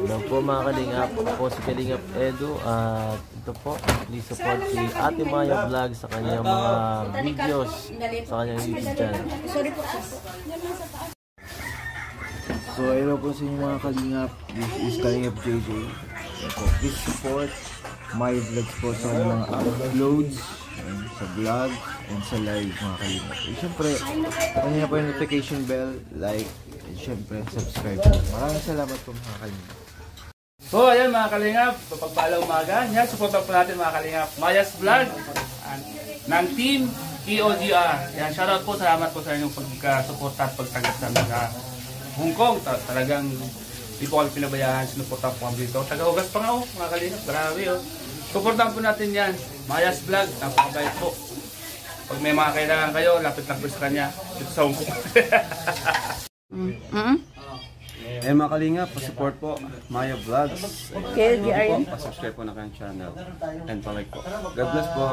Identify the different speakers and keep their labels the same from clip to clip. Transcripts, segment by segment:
Speaker 1: Hello po mga Kalingap, ako po si Kalingap Edu at ito po, please support si Ate Maya Vlog sa kanyang mga videos sa kanyang YouTube channel.
Speaker 2: So hello po sa inyo mga Kalingap, this is Kalingap JJ. So, please support my vlogs po sa mga uploads sa vlog and sa live mga Kalingap. Siyempre, kanina po yung notification bell, like, and siyempre subscribe po. Maraming salamat po mga Kalingap.
Speaker 3: So ayan mga Kalingap, pagpala umaga, yan, supportan po natin mga Kalingap Maya's Vlog ng Team EOGR. Yan, shoutout po, salamat po sa inyong pagkasuporta at pagtanggap sa mga Hong Kong. Talagang hindi po kami pinabayaan, sinuportan po kami dito. Taga-ugas pa nga mga Kalingap, grabe Supportan po natin yan, Maya's Vlog, napakabait po. Pag may mga kailangan kayo, lapit lang po sa kanya, dito sa Hong Kong.
Speaker 4: Eh mga Kalingap, pa-support po Maya Vlogs.
Speaker 5: Okay,
Speaker 4: po, pa-subscribe po na kanyang channel. And pa-like po. God bless po.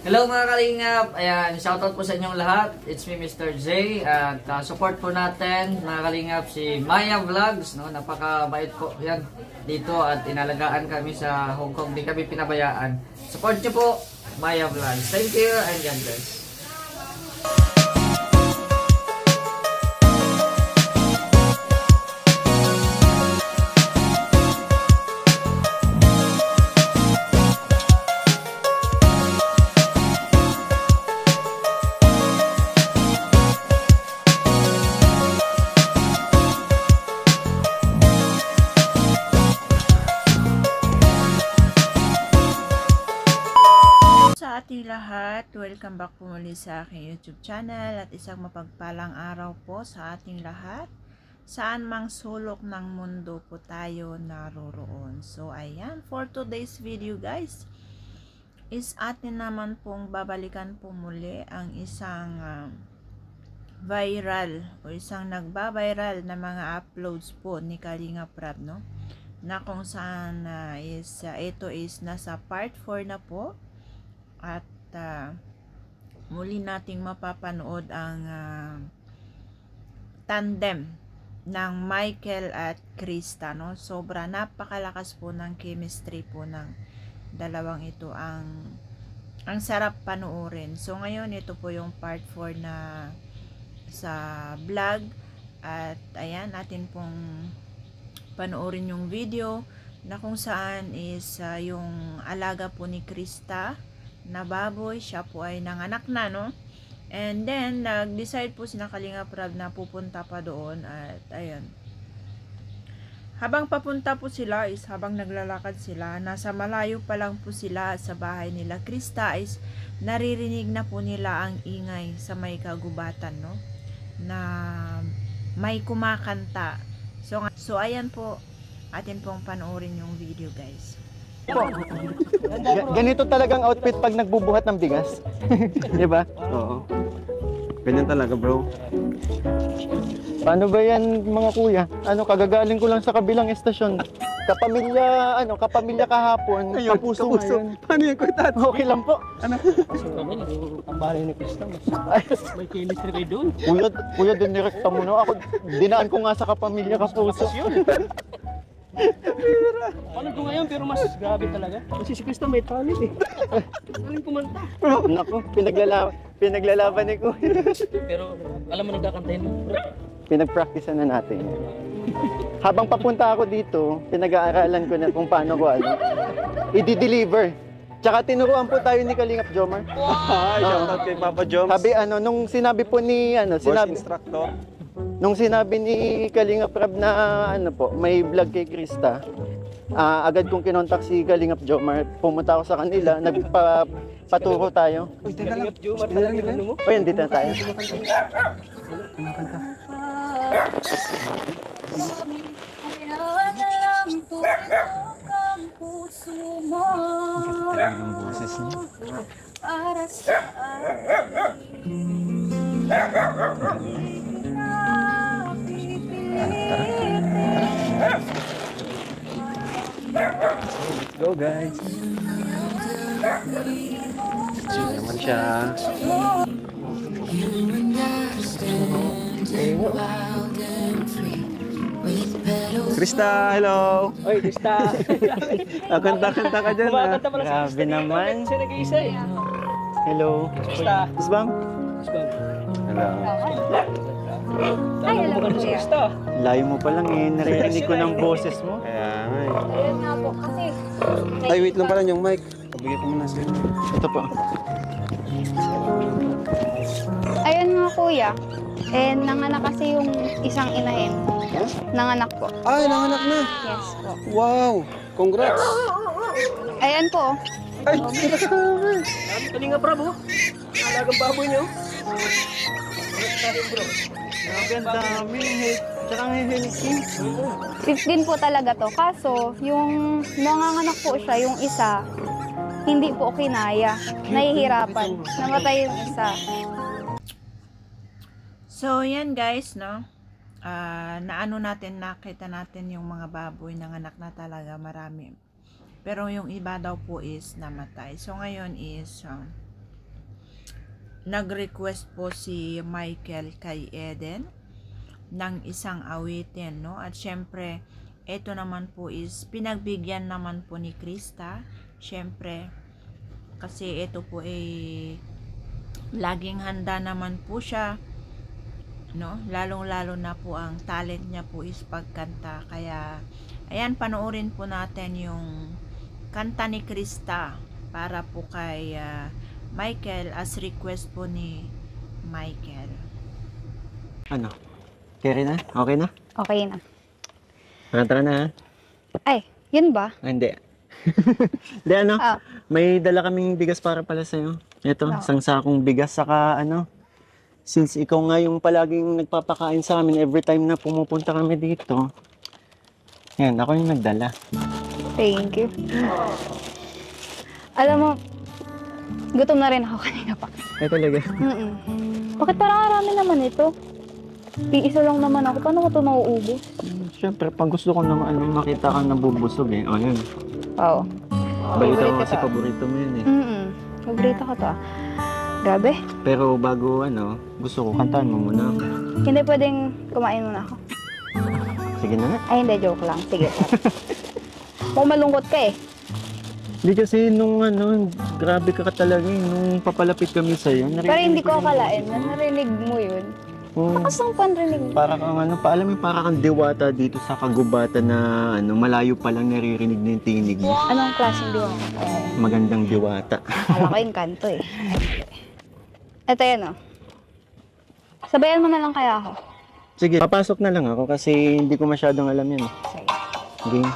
Speaker 5: Hello mga Kalingap. Ayan, shoutout po sa inyong lahat. It's me Mr. J. At support po natin mga Kalingap si Maya Vlogs, no? Napakabait po yan dito at inalagaan kami sa Hong Kong. Di kami pinabayaan. Support niyo po Maya Vlogs. Thank you and God bless.
Speaker 6: Sa ating lahat, welcome back po muli sa aking YouTube channel at isang mapagpalang araw po sa ating lahat. Saan mang sulok ng mundo po tayo naroroon. So ayan, for today's video guys, is atin naman pong babalikan po muli ang isang viral o isang nagba-viral na mga uploads po ni Kalingap Rab, no? Na kung saan ito is nasa part 4 na po. At muli nating mapapanood ang tandem ng Michael at Krista, no? Sobra napakalakas po ng chemistry po ng dalawang ito, ang sarap panoorin. So ngayon ito po yung part 4 na sa vlog at ayan, natin pong panoorin yung video na kung saan is yung alaga po ni Krista na baboy, siya po ay nanganak na, no? And then, nag-decide po si Kalingap Rab na pupunta pa doon at ayun. Habang papunta po sila is habang naglalakad sila, nasa malayo pa lang po sila sa bahay nila Krista is naririnig na po nila ang ingay sa may kagubatan, no? Na may kumakanta. So ayan po, atin pong panoorin yung video guys.
Speaker 7: Ganito talagang outfit pag nagbubuhat ng bigas. Di ba?
Speaker 4: Oo. Ganyan talaga bro.
Speaker 7: Paano ba yan mga kuya? Kagagaling ko lang sa kabilang estasyon. Kapamilya kahapon. Ayun, kapuso ngayon.
Speaker 4: Paano yan kuya?
Speaker 7: Okay lang po.
Speaker 1: Ang bahay ni Krista, may chemistry kayo doon.
Speaker 7: Kuya, dinirekta mo na. Ako, dinaan ko nga sa kapamilya kapuso.
Speaker 1: Paano ko ngayon pero mas grabe talaga. Kasi si Krista may talent Galing kumanta.
Speaker 7: Naku, pinaglalaban ni kuya.
Speaker 1: Pero alam mo nagkakantahin mo.
Speaker 7: Pinag-practice na natin. Habang papunta ako dito, pinag-aaralan ko na kung paano ko i-deliver. Tsaka tinuruan po tayo ni Kalingap Jomar.
Speaker 4: Shoutout kay Papa Joms.
Speaker 7: Sabi nung sinabi po ni
Speaker 4: Voice instructor.
Speaker 7: Nung sinabi ni Kalingap Rab na may vlog kay Krista, agad kong kinontak si Kalingap Jomar. Pumunta ako sa kanila, nagpaturo tayo.
Speaker 1: Uy, teka lang. Jomar talaga yung ano mo?
Speaker 7: O, yan, dito na tayo.
Speaker 4: Ang boses niya.
Speaker 7: Go guys.
Speaker 4: Chill naman siya.
Speaker 7: Okay.
Speaker 4: Krista, hello!
Speaker 8: Oy, Krista!
Speaker 4: Kanta-kanta ka dyan, ha?
Speaker 8: Kumakanta pala si
Speaker 7: Grabe
Speaker 8: Krista dito.
Speaker 7: naman.
Speaker 8: Siya nag-iisa eh.
Speaker 7: Hello.
Speaker 8: Krista!
Speaker 4: Isbang? Hello.
Speaker 8: Ay, alam mo si Krista.
Speaker 7: Layo mo pa lang eh. Naririnig ko ng boses mo.
Speaker 4: Kaya nga eh.
Speaker 9: Ayun nga po, kasi
Speaker 4: Ay, wait lang pala yung mic. Pabigay ko muna sa'yo.
Speaker 7: Ito po.
Speaker 9: ayun nga kuya, nanganak kasi yung isang inahin. Nanganak po.
Speaker 4: Ay, nanganak na!
Speaker 9: Yes po.
Speaker 4: Wow! Congrats!
Speaker 9: Ayan po.
Speaker 4: Ay!
Speaker 8: Kalinga Prab, oh. Alagang baboy niyo.
Speaker 7: Grabe, ang dami. Tsaka ngayon, King.
Speaker 9: 15 po talaga to. Kaso, yung nanganganak po siya, yung isa, hindi po kinaya. Nahihirapan. Namatay yung isa.
Speaker 6: So, yan guys, no? Nakita natin yung mga baboy ng anak na talaga marami. Pero yung iba daw po is namatay. So, ngayon is nag-request po si Michael kay Eden ng isang awitin, no? At syempre, ito naman po is pinagbigyan naman po ni Krista. Syempre, kasi ito po ay laging handa naman po siya, no? Lalong-lalo na po ang talent niya po is pagkanta. Kaya ayan, panoorin po natin yung kanta ni Krista para po kay Michael as request po ni Michael.
Speaker 7: Ano? Carry na? Okay na?
Speaker 9: Okay na.
Speaker 7: Tara na, ha?
Speaker 9: Ay, yun ba?
Speaker 7: Ah, hindi. Hindi, ano?
Speaker 9: Ah.
Speaker 7: May dala kaming bigas para pala sa'yo. Ito, isang sakong bigas. Saka, since ikaw nga yung palaging nagpapakain sa amin every time na pumupunta kami dito. Yan, ako yung nagdala.
Speaker 9: Thank you. Alam mo, gutom na rin ako kanina pa.
Speaker 7: Ay, talaga.
Speaker 9: Bakit parang marami naman ito? Iisa lang naman ako. Paano ko ito nauubos?
Speaker 7: Siyempre, pag gusto ko naman makita ka nabubusog eh. O, yun.
Speaker 9: Oo.
Speaker 7: Balita ko
Speaker 9: Paborito
Speaker 7: kasi
Speaker 9: ka.
Speaker 7: paborito mo yun eh.
Speaker 9: Paborito ko to. Grabe.
Speaker 7: Pero bago gusto ko kantahan mo muna ako.
Speaker 9: Hindi pwedeng kumain muna ako.
Speaker 7: Sige na nga.
Speaker 9: Ay, hindi. Joke lang. Sige. Mukhang malungkot ka eh.
Speaker 7: Hindi kasi nung grabe ka talaga eh. Nung papalapit kami sa'yo.
Speaker 9: Pero hindi ko akalain na narinig mo yun. Lakas ng panrinig mo.
Speaker 7: Para kang alam mo, para kang diwata dito sa kagubatan na malayo pa lang naririnig na yung tinig mo.
Speaker 9: Anong klaseng diwata?
Speaker 7: Magandang diwata.
Speaker 9: Akala ko yung kanto eh. Ito yan Sabayan mo na lang kaya ako.
Speaker 7: Sige, papasok na lang ako kasi hindi ko masyadong alam yan.
Speaker 9: Sige.
Speaker 7: Game.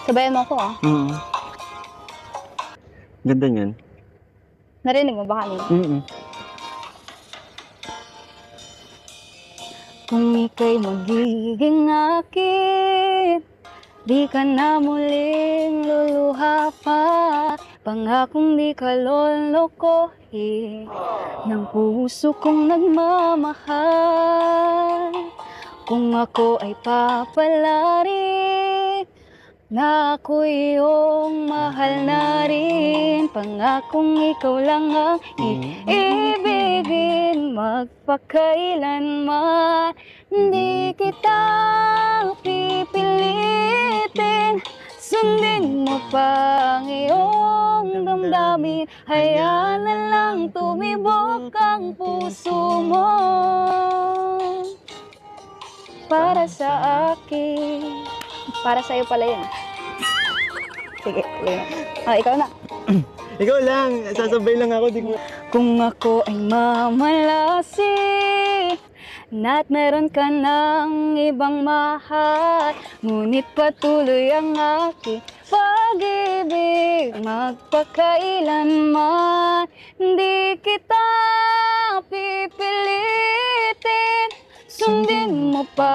Speaker 9: Sabayan mo ako
Speaker 7: Ganda niyan.
Speaker 9: Narinig mo ba kanina? Kung ika'y magiging akin, di ka na muling luluha pa. Pangakong di ka lolokohin ng puso kong nagmamahal. Kung ako ay papalarin, na ako iyong mahal na rin. Pangakong ikaw lang ang iibigin magpakailanman. Hindi kita pipilitin, sundin mo pa ang iyong damdamin. Hayaan na lang tumibok ang puso mo para sa akin. Para sa'yo pala yun. Sige, ikaw na.
Speaker 7: Ikaw lang, sasabay lang ako.
Speaker 9: Kung ako ay mamalasin na't meron ka ng ibang mahal, ngunit patuloy ang aking pag-ibig magpakailanman. Hindi kita pipilitin, sundin mo pa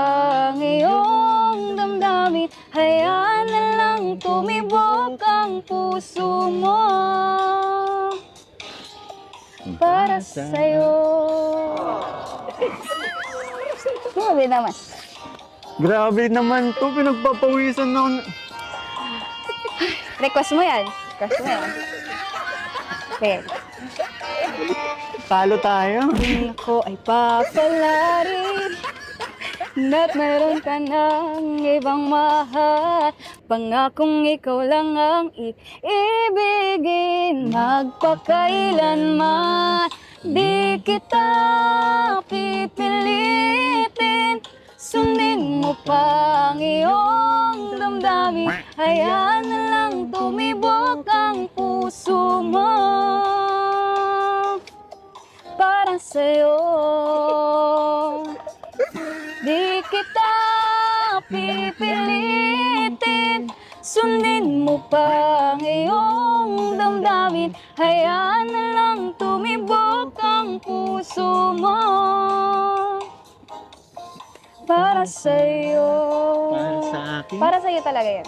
Speaker 9: ang iyong damdamin. Hayaan na lang tumibok ang puso mo para sa'yo. Grabe naman.
Speaker 7: Grabe naman to, pinagpapawisan na ako.
Speaker 9: Request mo yan. Request mo yan. Okay.
Speaker 7: Talo tayo.
Speaker 9: Kung ako ay papalarin, Na't mayroon ka ng ibang mahal. Pangakong ikaw lang ang iibigin. Magpakailanman di kita pipilitin. Sundin mo pa ang iyong damdamin. Hayaan na lang tumibok ang puso mo para sa'yo. Di kita pipilitin. Sundin mo pa ang iyong damdamin. Hayaan na lang tumibok ang puso mo para sa'yo.
Speaker 7: Para sa akin?
Speaker 9: Para sa'yo talaga yan.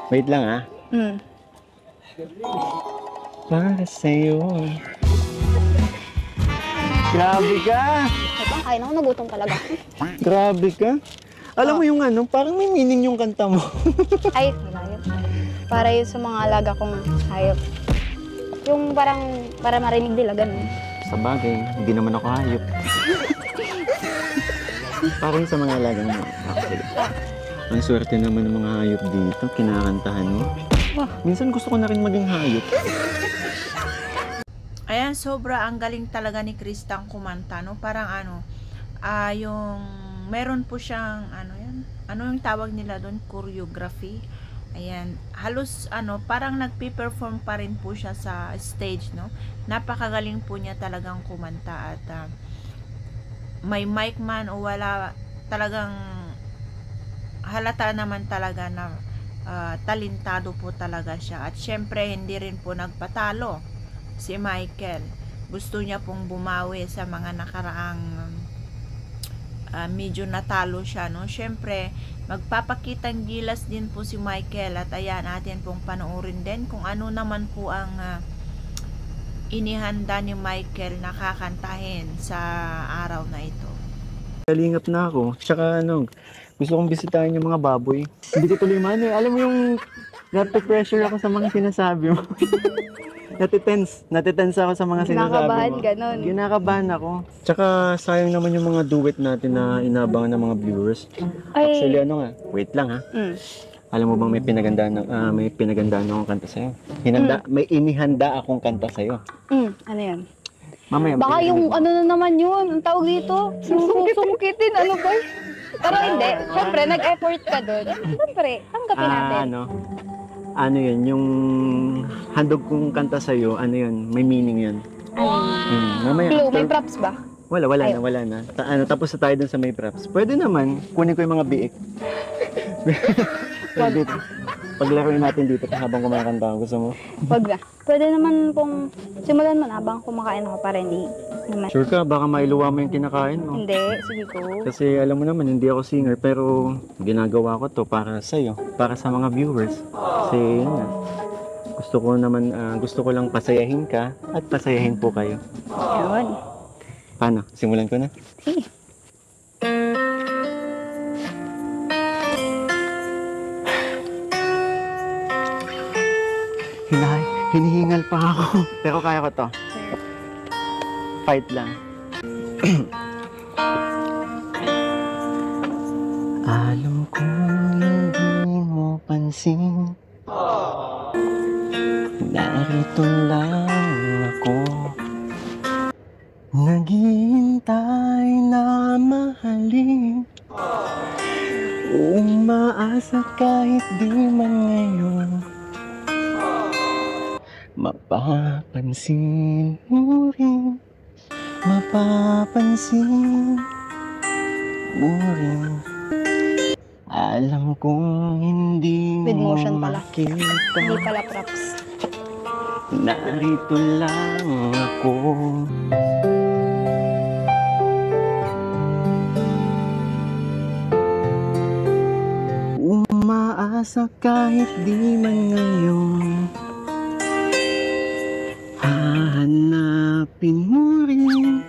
Speaker 7: Wait lang ah. Para sa'yo. Grabe ka!
Speaker 9: Ito, kaya na ako, nagutom talaga.
Speaker 7: Grabe ka! Alam mo yung ano, parang may meaning yung kanta mo.
Speaker 9: Ay, wala yun. Para yun sa mga alaga kong hayop. Yung parang, para marinig nila, ganun.
Speaker 7: Sa bagay, hindi naman ako hayop. Parang sa mga alagang mo. Actually. Ang swerte naman ng mga hayop dito, kinakantahan mo. Minsan gusto ko na rin maging hayop.
Speaker 6: Ayan, sobra ang galing talaga ni Kristang kumanta, no? Parang ano, yung meron po siyang ano yan, ano yung tawag nila doon, choreography. Ayan, halos ano, parang nagpe-perform pa rin po siya sa stage, no? Napakagaling po niya talagang kumanta at may mic man o wala, talagang halata naman talaga na talentado po talaga siya. At syempre hindi rin po nagpatalo si Michael. Gusto niya pong bumawi sa mga nakaraang medyo natalo siya, no? Syempre magpapakitang gilas din po si Michael at ayan, atin pong panoorin din kung ano naman po ang inihanda ni Michael na kakantahin sa araw na ito.
Speaker 7: Kalingap na ako. Tsaka ano, gusto kong bisitahin yung mga baboy. Hindi ko tuloy man eh. Alam mo yung nape-pressure ako sa mga sinasabi mo. Natitense ako sa mga sinasabi
Speaker 9: Kinakabahan
Speaker 7: mo.
Speaker 9: ganon.
Speaker 7: Kinakabahan ako. Tsaka sayang naman yung mga duet natin na inabangan ng mga viewers.
Speaker 9: Ay.
Speaker 7: Actually ano nga, wait lang ha. Alam mo bang may pinagandaan akong kanta sa'yo? May inihanda akong kanta sa'yo.
Speaker 9: Ano yan?
Speaker 7: Mamaya.
Speaker 9: Baka yung ano na naman yun, ang tawag dito, susungkitin, ano ba? Pero hindi, syempre nag-effort ka doon. Syempre, tanggapin natin.
Speaker 7: Ano yun, yung handog kong kanta sa'yo, ano yun, may meaning yun. Mamaya.
Speaker 9: Clue, may props ba?
Speaker 7: Wala na. Tapos na tayo dun sa may props. Pwede naman, kunin ko yung mga biik. Pwede. Paglaruin natin dito habang kumakanta. Gusto mo?
Speaker 9: Wag na. Pwede naman pong simulan mo na habang kumakain ako para hindi naman.
Speaker 7: Sure ka? Baka mailuwa mo yung kinakain mo.
Speaker 9: Hindi, sige ko.
Speaker 7: Kasi alam mo naman, hindi ako singer, pero ginagawa ko to para sa'yo, para sa mga viewers. Kasi yun nga. Gusto ko lang pasayahin ka at pasayahin po kayo.
Speaker 9: Yun.
Speaker 7: Paano? Simulan ko na?
Speaker 9: Sige.
Speaker 7: Hinihingal pa ako. Pero kaya ko to. Fight lang. Alam ko hindi mo pansin. Narito lang ako. Naghihintay na mahalin. Umaasa kahit di man ngayon. Mapapansin mo rin. Mapapansin mo rin. Alam kong hindi
Speaker 9: With
Speaker 7: mo
Speaker 9: motion pala.
Speaker 7: makita.
Speaker 9: Hindi pala props.
Speaker 7: Narito lang ako. Umaasa kahit di man ngayon. Hahanapin mo rin.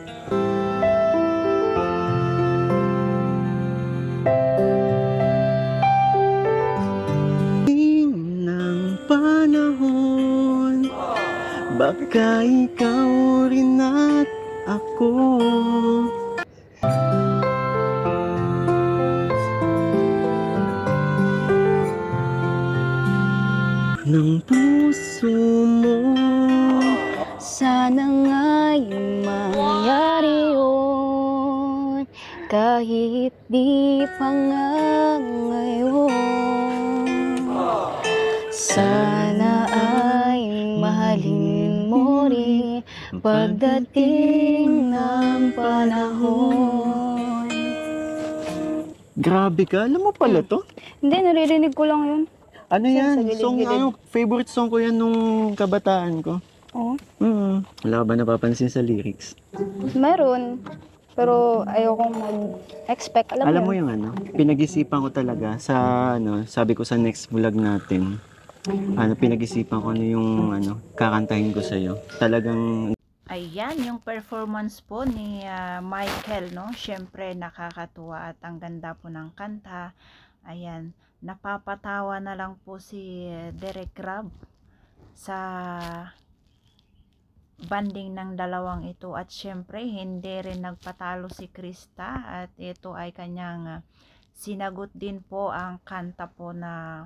Speaker 7: Ng panahon, baka ikaw rin na
Speaker 9: kahit di pa nga ngayon. Sana ay mahalin mo rin pagdating ng panahon.
Speaker 7: Grabe ka, alam mo pala to?
Speaker 9: Hindi, naririnig ko lang yun.
Speaker 7: Ano
Speaker 9: Sa
Speaker 7: yan?
Speaker 9: gilid-gilid.
Speaker 7: Song, favorite song ko yan nung kabataan ko.
Speaker 9: Oo.
Speaker 7: Wala ka ba napapansin sa lyrics?
Speaker 9: Meron. Pero ayokong mag-expect.
Speaker 7: Alam mo yung ano, pinag-isipan ko talaga sa ano, sabi ko sa next vlog natin. Pinag-isipan ko ano yung kakantahin ko sa iyo. Talagang
Speaker 6: Ayan, yung performance po ni Michael, no? Syempre nakakatuwa at ang ganda po ng kanta. Ayan, napapatawa na lang po si Derek Rab sa banding ng dalawang ito, at syempre hindi rin nagpatalo si Krista, at ito ay kanyang sinagot din po ang kanta po na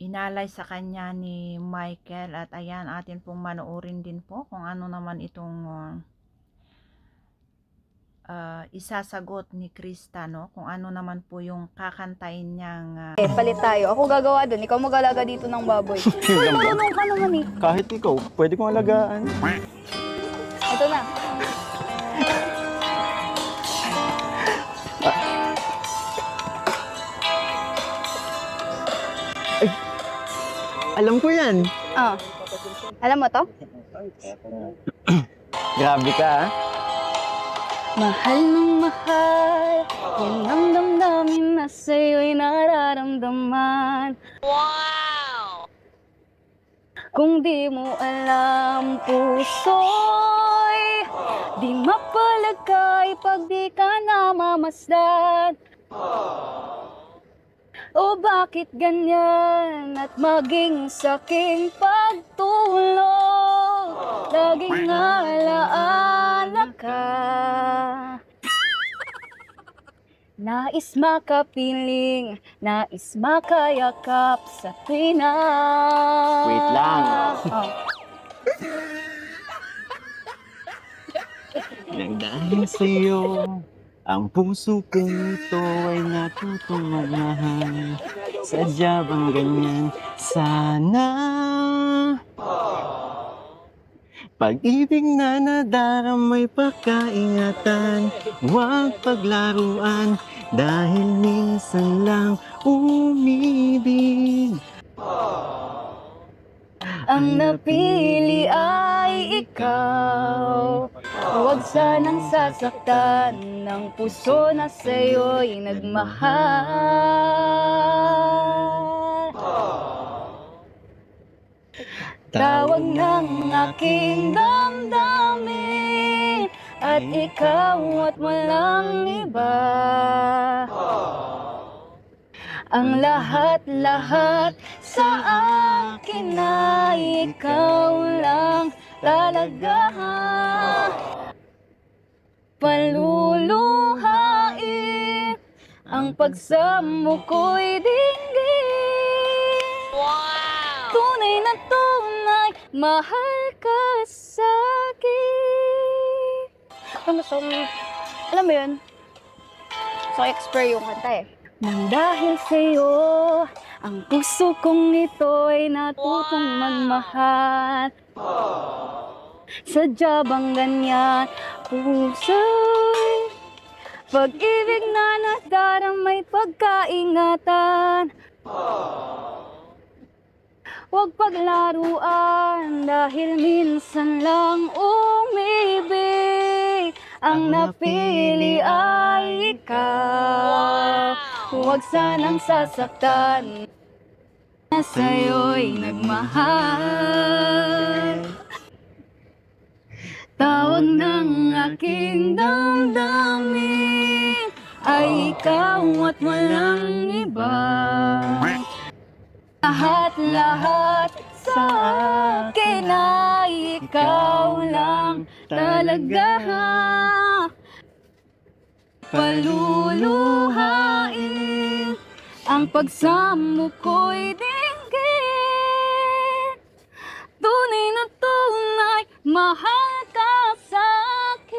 Speaker 6: inalay sa kanya ni Michael. At ayan, atin pong manoorin din po kung ano naman itong isasagot ni Krista, no? Kung ano naman po yung kakantayin niyang
Speaker 9: Palit tayo. Ako gagawa dun. Ikaw mag-alaga dito ng baboy. Uy, marunong ka naman eh.
Speaker 7: kahit ikaw, pwede kong alagaan.
Speaker 9: Ito na.
Speaker 7: Alam ko yan.
Speaker 9: Alam mo to?
Speaker 7: Grabe ka, ah.
Speaker 9: Mahal ng mahal, yun ang damdamin na sa'yo'y nararamdaman. Wow! Kung di mo alam, puso'y di mapalagay pag di ka namamasdan. O bakit ganyan at maging saking pagtulog, laging alaala ka. Nais makapiling, nais makayakap sa tuwina.
Speaker 7: Wait lang. Nang dahil sa'yo, ang puso kong ito ay natutong magmahal. Sadya bang ganyan? Sana pag-ibig na nadaramay pagkaingatan, huwag paglaruan, dahil minsan lang umibig.
Speaker 9: Ang napili ay ikaw. Huwag sanang sasaktan ng puso na sa'yo'y nagmahal. Tawag ng aking damdamin, at ikaw at walang iba. Ang lahat-lahat sa akin ay ikaw lang talaga. Paluluhain ang pagsamo ko'y dinggin. Wow! Tunay na tunay, mahal ka sa'kin. Alam mo yun? So, expert yung kanta eh. Nang dahil sa'yo, ang puso kong ito'y natutong magmahal. Sadya bang ganyan, puso'y pag-ibig na nadaramay pagkaingatan. Huwag paglaruan, dahil minsan lang umibig. Ang napili ay ikaw. Huwag sanang sasaktan na sa'yo'y nagmahal. Tawag ng aking damdamin ay ikaw at walang iba. Lahat-lahat sa akin ay ikaw lang talaga. Paluluhain ang pagsamo ko'y dinggin. Tunay na tunay, mahal ka sa'kin.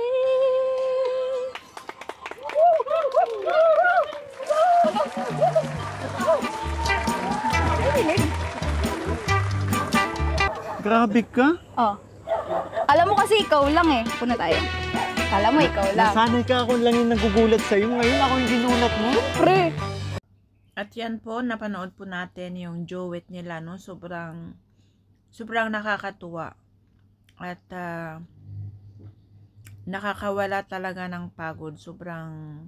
Speaker 7: Grabe ka.
Speaker 9: Oh. Alam mo kasi ikaw lang eh. Puna tayo. Alam mo ikaw lang.
Speaker 7: Nasanay ka ako lang yung nagugulat sa'yo. Ngayon ako yung ginulat mo.
Speaker 9: Pre.
Speaker 6: At yan po, napanood po natin yung duet nila, no? Sobrang nakakatuwa. At nakakawala talaga ng pagod. Sobrang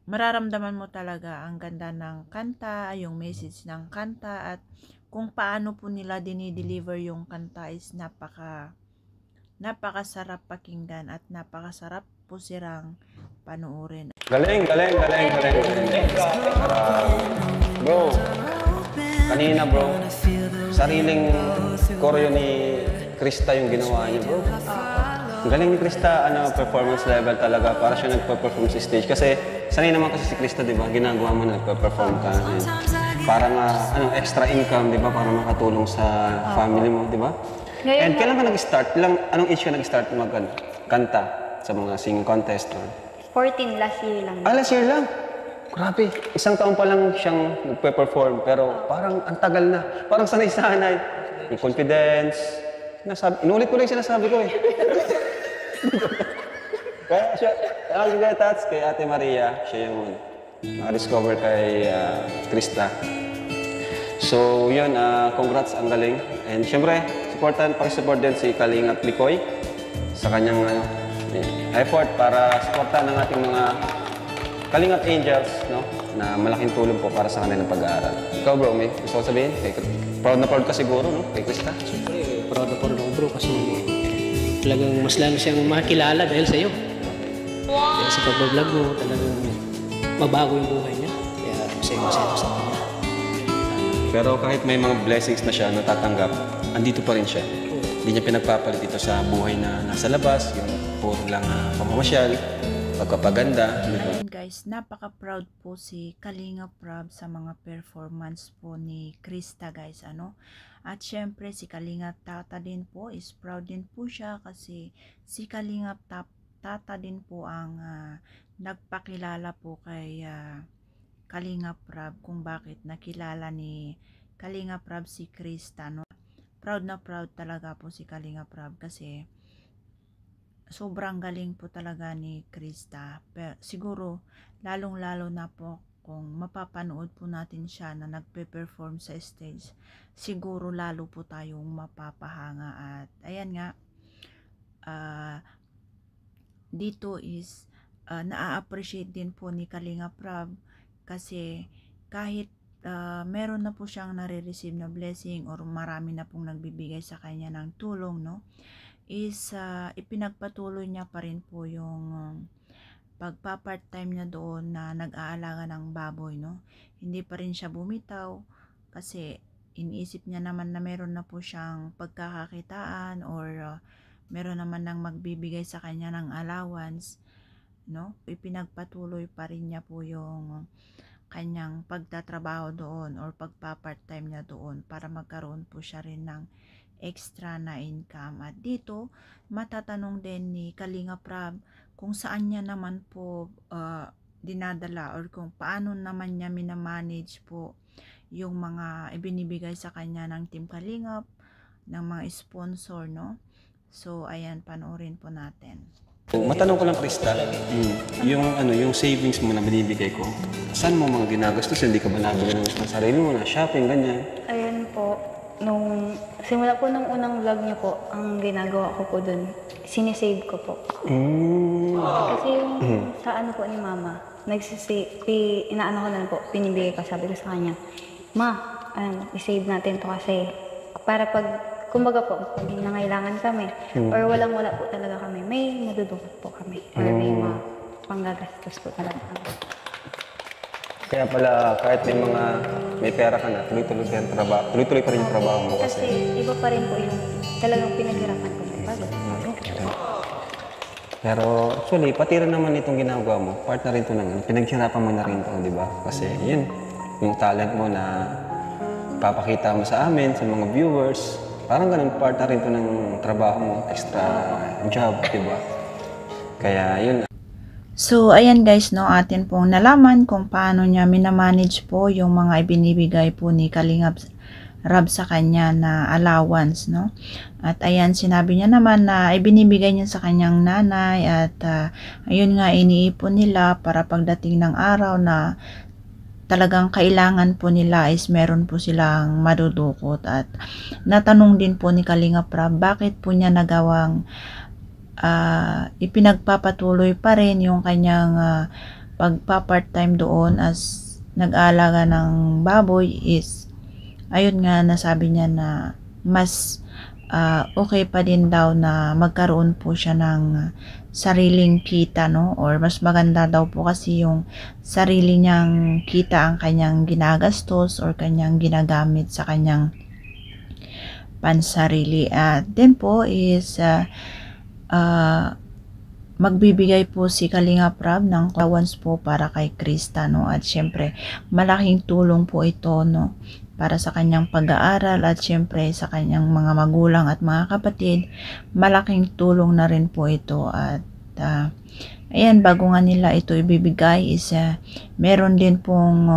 Speaker 6: mararamdaman mo talaga ang ganda ng kanta, yung message ng kanta, at kung paano po nila dinideliver yung kanta is napakasarap pakinggan at napakasarap po silang panuorin.
Speaker 4: Galing. Bro, kanina bro, sariling choreo ni Krista yung ginawa niya bro. Ang galing ni Krista, performance level talaga, para siya nagpa-perform sa stage. Kasi sanay naman kasi si Krista, di ba, ginagawa mo na nagpa-perform ka. Parang extra income, di ba, para makatulong sa family mo, di ba? And kailan ka nag-start? Anong age ka nag-start magkanta sa mga singing contest?
Speaker 9: 14 last year lang.
Speaker 4: Last year lang? Grabe. Isang taon pa lang siyang nagpe-perform, pero parang ang tagal na. Parang sanay-sanay. Yung confidence. Inulit ko lang yung sinasabi ko eh. Kaya siya, that's kay Ate Maria, siya yung na-discover kay Krista. So yun, congrats, ang galing. And syempre, pakisupport din si Kalingap Likoy sa kanyang effort para supportan ng ating mga Kalingap Angels, no? Na malaking tulong po para sa kanilang pag-aaral. Ikaw bro, may gusto ko sabihin? Proud na proud ka siguro, no? Kay Krista?
Speaker 8: Siyempre, proud na proud ako bro kasi talagang mas lalo siyang makilala dahil sa'yo. Dahil sa pag-vlog mo, talagang mabago yung buhay niya. Kaya masaya sa kanya.
Speaker 4: Pero kahit may mga blessings na siya natatanggap, andito pa rin siya. Hindi niya pinagpapalit dito sa buhay na nasa labas, yung puro lang pamamasyal, pagpapaganda.
Speaker 6: Ayun guys, napaka-proud po si Kalingap Rab sa mga performance po ni Krista guys, At syempre si Kalingap Tata din po is proud din po siya kasi si Kalingap Tata din po ang nagpakilala po kay Kalingap Rab kung bakit nakilala ni Kalingap Rab si Krista, Proud na proud talaga po si Kalingap Rab kasi sobrang galing po talaga ni Krista. Pero siguro lalong-lalo na po kung mapapanood po natin siya na nagpe-perform sa stage, siguro lalo po tayong mapapahanga. At ayan nga, dito is na-appreciate din po ni Kalingap Rab kasi kahit meron na po siyang nare-receive na blessing or marami na pong nagbibigay sa kanya ng tulong, is ipinagpatuloy niya pa rin po yung pagpa-part-time niya doon na nag-aalaga ng baboy, Hindi pa rin siya bumitaw kasi iniisip niya naman na meron na po siyang pagkakakitaan or meron naman nang magbibigay sa kanya ng allowance, Ipinagpatuloy pa rin niya po yung kanyang pagtatrabaho doon or pagpa-part-time niya doon para magkaroon po siya rin ng extra na income. At dito, matatanong din ni Kalingap Rab kung saan niya naman po dinadala or kung paano naman niya minamanage po yung mga ibinibigay sa kanya ng Team Kalingap, ng mga sponsor, So, ayan, panoorin po natin.
Speaker 4: Matanong ko lang, Krista, yung savings mo na binibigay ko, saan mo mga ginagastos? Hindi ka ba nabili ng sarili mo na shopping, ganyan?
Speaker 9: Ayun po, nung simula po ng unang vlog niyo po, ang ginagawa ko po dun, sinisave ko po. Kasi yung sa po ni Mama, inaano ko na po, pinibigay ko, sabi ko sa kanya, Ma, i-save natin to kasi para pag kumbaga po, pag nangailangan kami, or walang-wala po talaga kami, may madudukot po kami, or may mga panggagastos po talaga kami.
Speaker 4: Kaya pala, kahit may pera ka na, tuloy-tuloy pa rin yung trabaho mo kasi.
Speaker 9: Iba pa rin po yung talagang pinaghirapan ko ng pagod.
Speaker 4: Pero actually, pati rin naman itong ginagawa mo, part na rin ito ng pinaghirapan mo na rin ito, di ba? Kasi yun, yung talent mo na papakita mo sa amin, sa mga viewers, parang ganun, part na rin ito ng trabaho mo, extra job, diba? Kaya yun.
Speaker 6: So, ayan guys, atin pong nalaman kung paano niya minamanage po yung mga ibinibigay po ni Kalingap Rob sa kanya na allowance, no? At ayan, sinabi niya naman na ibinibigay niya sa kanyang nanay at ayun nga, iniipon nila para pagdating ng araw na talagang kailangan po nila is meron po silang madudukot. At natanong din po ni Kalingap Rob bakit po niya nagawang ipinagpapatuloy pa rin yung kanyang pagpa-part-time doon as nag-aalaga ng baboy is ayun nga, nasabi niya na mas okay pa din daw na magkaroon po siya ng sariling kita, no? Or mas maganda daw po kasi yung sarili niyang kita ang kanyang ginagastos or kanyang ginagamit sa kanyang pansarili. At then po is magbibigay po si Kalingap Rob ng allowance po para kay Krista, no? At syempre malaking tulong po ito, no? Para sa kanyang pag-aaral at syempre sa kanyang mga magulang at mga kapatid, malaking tulong na rin po ito. At ayan, bago nga nila ito ibibigay is meron din pong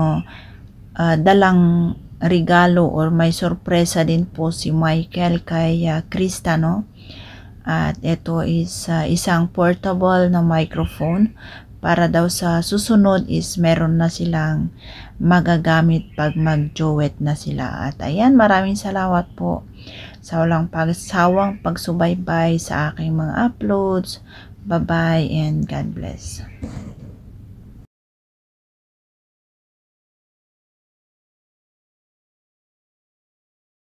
Speaker 6: dalang regalo or may sorpresa din po si Michael kay Krista, no? At ito is isang portable na microphone para daw sa susunod is meron na silang magagamit pag mag-duet na sila. At ayan, maraming salamat po sa walang pagsawang pagsubaybay sa aking mga uploads. Bye-bye and God bless.